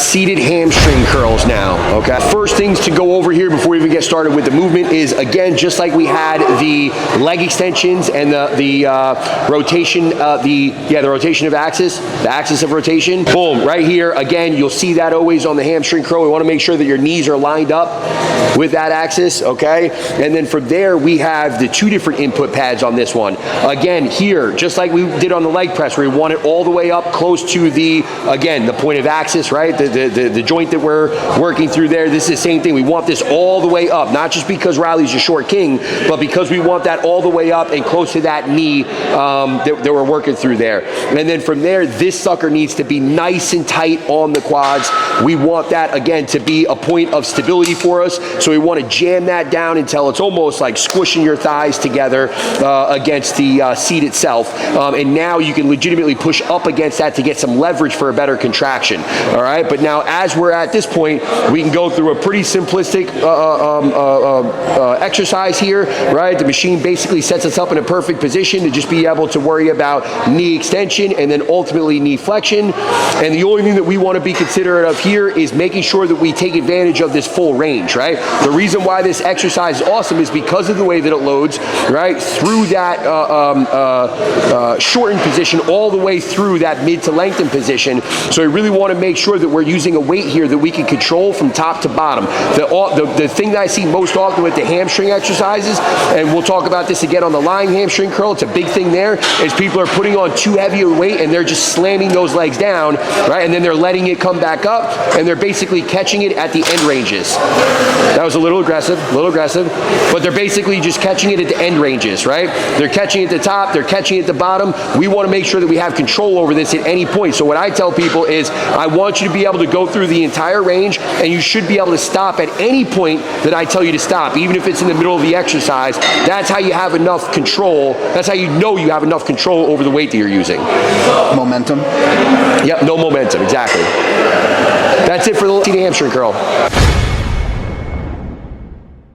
seated hamstring curls now, okay? First things to go over here before we even get started with the movement is, again, just like we had the leg extensions and the rotation, the rotation of axis, the axis of rotation. Boom, right here, again, you'll see that always on the hamstring curl. We wanna make sure that your knees are lined up with that axis, okay? And then from there, we have the two different input pads on this one. Again, here, just like we did on the leg press, where we want it all the way up close to the, again, the point of axis, right? The joint that we're working through there. This is the same thing. We want this all the way up, not just because Riley's a short king, but because we want that all the way up and close to that knee that we're working through there. And then from there, this sucker needs to be nice and tight on the quads. We want that, again, to be a point of stability for us. So we want to jam that down until it's almost like squishing your thighs together against the seat itself. And now you can legitimately push up against that to get some leverage for a better contraction. All right, but now as we're at this point, we can go through a pretty simplistic exercise here, right? The machine basically sets us up in a perfect position to just be able to worry about knee extension and then ultimately knee flexion. And the only thing that we want to be considerate of here is making sure that we take advantage of this full range, right? The reason why this exercise is awesome is because of the way that it loads, right? Through that shortened position all the way through that mid to lengthened position. So we really want to make sure that we're using a weight here that we can control from top to bottom. The thing that I see most often with the hamstring exercises, and we'll talk about this again on the lying hamstring curl, it's a big thing there, is people are putting on too heavy a weight and they're just slamming those legs down, right? And then they're letting it come back up and they're basically catching it at the end ranges. That was a little aggressive, but they're basically just catching it at the end ranges, right? They're catching it at the top, they're catching it at the bottom. We want to make sure that we have control over this at any point. So what I tell people is, I want you to be able to go through the entire range, and you should be able to stop at any point that I tell you to stop, even if it's in the middle of the exercise. That's how you have enough control. That's how you know you have enough control over the weight that you're using. Momentum? Yep, no momentum, exactly. That's it for the hamstring curl.